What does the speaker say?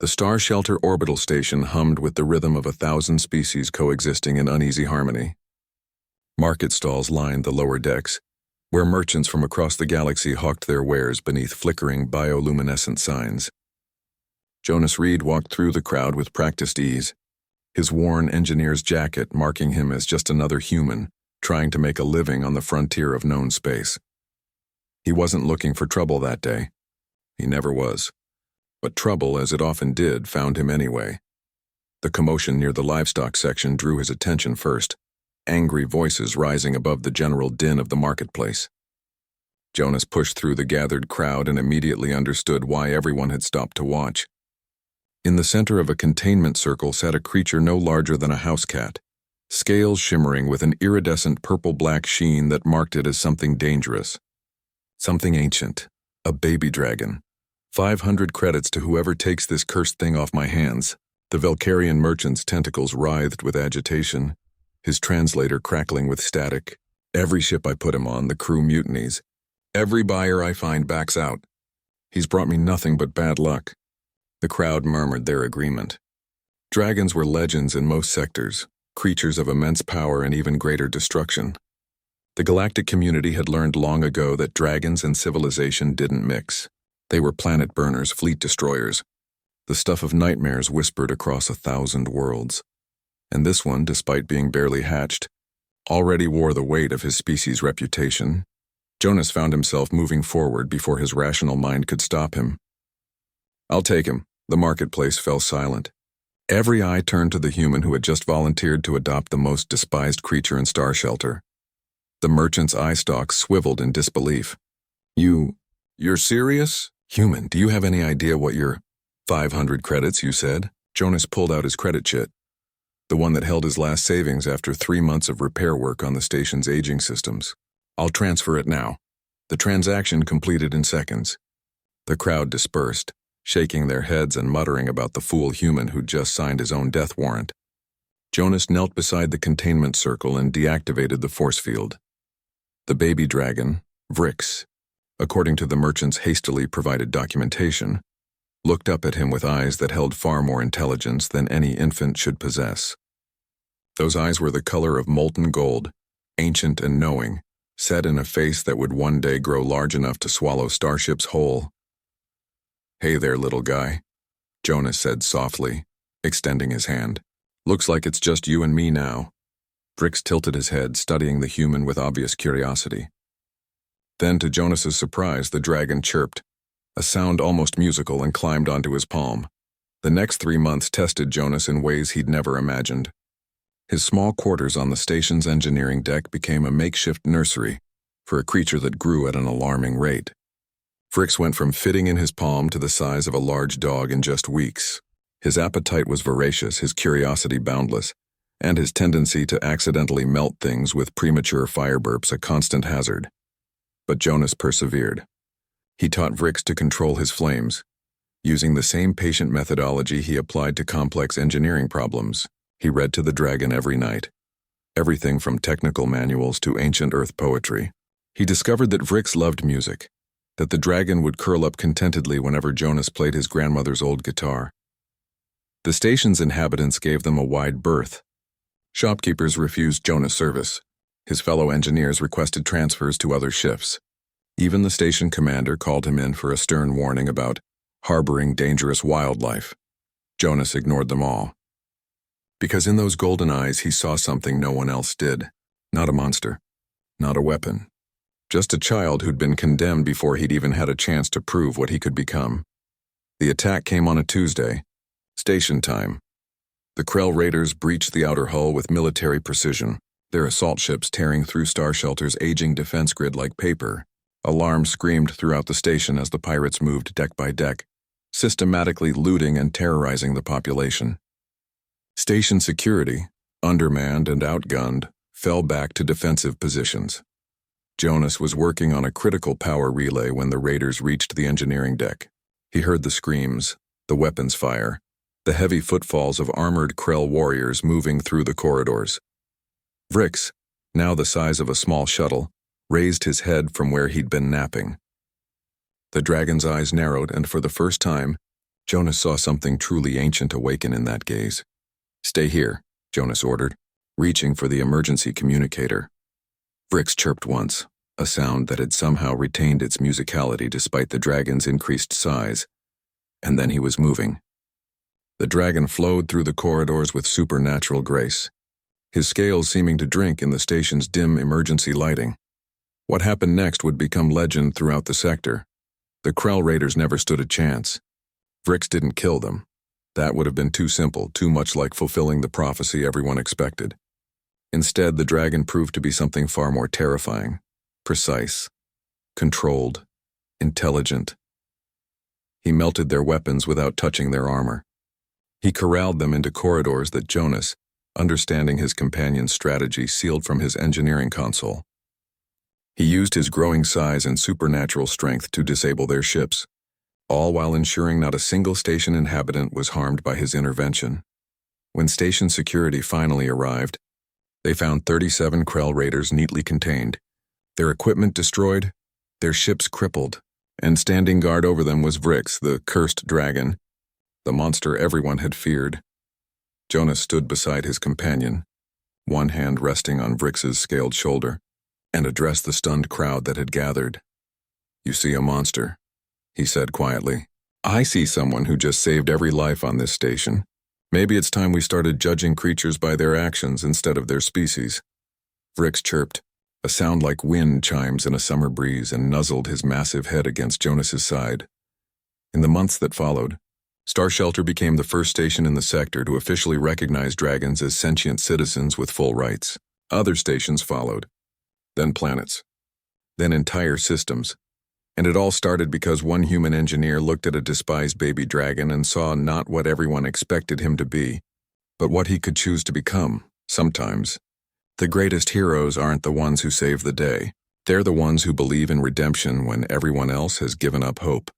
The Starshelter orbital station hummed with the rhythm of 1,000 species coexisting in uneasy harmony. Market stalls lined the lower decks, where merchants from across the galaxy hawked their wares beneath flickering bioluminescent signs. Jonas Reed walked through the crowd with practiced ease, his worn engineer's jacket marking him as just another human trying to make a living on the frontier of known space. He wasn't looking for trouble that day. He never was. But trouble, as it often did, found him anyway. The commotion near the livestock section drew his attention first, angry voices rising above the general din of the marketplace. Jonas pushed through the gathered crowd and immediately understood why everyone had stopped to watch. In the center of a containment circle sat a creature no larger than a house cat, scales shimmering with an iridescent purple-black sheen that marked it as something dangerous. Something ancient, a baby dragon. 500 credits to whoever takes this cursed thing off my hands. The Velcarian merchant's tentacles writhed with agitation, his translator crackling with static. Every ship I put him on, the crew mutinies. Every buyer I find backs out. He's brought me nothing but bad luck. The crowd murmured their agreement. Dragons were legends in most sectors, creatures of immense power and even greater destruction. The galactic community had learned long ago that dragons and civilization didn't mix. They were planet burners, fleet destroyers. The stuff of nightmares whispered across 1,000 worlds. And this one, despite being barely hatched, already wore the weight of his species' reputation. Jonas found himself moving forward before his rational mind could stop him. "I'll take him." The marketplace fell silent. Every eye turned to the human who had just volunteered to adopt the most despised creature in Starshelter. The merchant's eye stalks swiveled in disbelief. You're serious? Human, do you have any idea what your 500 credits, you said? Jonas pulled out his credit chit, the one that held his last savings after 3 months of repair work on the station's aging systems. "I'll transfer it now." The transaction completed in seconds. The crowd dispersed, shaking their heads and muttering about the fool human who'd just signed his own death warrant. Jonas knelt beside the containment circle and deactivated the force field. The baby dragon, Vrix, according to the merchant's hastily provided documentation, looked up at him with eyes that held far more intelligence than any infant should possess. Those eyes were the color of molten gold, ancient and knowing, set in a face that would one day grow large enough to swallow starships whole. "Hey there, little guy," Jonas said softly, extending his hand. "Looks like it's just you and me now." Vrix tilted his head, studying the human with obvious curiosity. Then, to Jonas's surprise, the dragon chirped, a sound almost musical, and climbed onto his palm. The next 3 months tested Jonas in ways he'd never imagined. His small quarters on the station's engineering deck became a makeshift nursery for a creature that grew at an alarming rate. Vrix went from fitting in his palm to the size of a large dog in just weeks. His appetite was voracious, his curiosity boundless, and his tendency to accidentally melt things with premature fire burps a constant hazard. But Jonas persevered. He taught Vrix to control his flames, using the same patient methodology he applied to complex engineering problems. He read to the dragon every night, everything from technical manuals to ancient Earth poetry. He discovered that Vrix loved music, that the dragon would curl up contentedly whenever Jonas played his grandmother's old guitar. The station's inhabitants gave them a wide berth. Shopkeepers refused Jonas service. His fellow engineers requested transfers to other shifts. Even the station commander called him in for a stern warning about harboring dangerous wildlife. Jonas ignored them all. Because in those golden eyes he saw something no one else did. Not a monster. Not a weapon. Just a child who'd been condemned before he'd even had a chance to prove what he could become. The attack came on a Tuesday. Station time. The Krell raiders breached the outer hull with military precision, their assault ships tearing through Starshelter's aging defense grid like paper. Alarms screamed throughout the station as the pirates moved deck by deck, systematically looting and terrorizing the population. Station security, undermanned and outgunned, fell back to defensive positions. Jonas was working on a critical power relay when the raiders reached the engineering deck. He heard the screams, the weapons fire, the heavy footfalls of armored Krell warriors moving through the corridors. Vrix, now the size of a small shuttle, raised his head from where he'd been napping. The dragon's eyes narrowed, and for the first time, Jonas saw something truly ancient awaken in that gaze. "Stay here," Jonas ordered, reaching for the emergency communicator. Vrix chirped once, a sound that had somehow retained its musicality despite the dragon's increased size, and then he was moving. The dragon flowed through the corridors with supernatural grace, his scales seeming to drink in the station's dim emergency lighting. What happened next would become legend throughout the sector. The Krell Raiders never stood a chance. Vrix didn't kill them. That would have been too simple, too much like fulfilling the prophecy everyone expected. Instead, the dragon proved to be something far more terrifying, precise, controlled, intelligent. He melted their weapons without touching their armor. He corralled them into corridors that Jonas, understanding his companion's strategy, sealed from his engineering console. He used his growing size and supernatural strength to disable their ships, all while ensuring not a single station inhabitant was harmed by his intervention. When station security finally arrived, they found 37 Krell Raiders neatly contained, their equipment destroyed, their ships crippled, and standing guard over them was Vrix, the cursed dragon, the monster everyone had feared. Jonas stood beside his companion, one hand resting on Vrix's scaled shoulder, and addressed the stunned crowd that had gathered. "You see a monster," he said quietly. "I see someone who just saved every life on this station. Maybe it's time we started judging creatures by their actions instead of their species." Vrix chirped, a sound like wind chimes in a summer breeze, and nuzzled his massive head against Jonas's side. In the months that followed, Starshelter became the first station in the sector to officially recognize dragons as sentient citizens with full rights. Other stations followed, then planets, then entire systems. And it all started because one human engineer looked at a despised baby dragon and saw not what everyone expected him to be, but what he could choose to become. Sometimes, the greatest heroes aren't the ones who save the day. They're the ones who believe in redemption when everyone else has given up hope.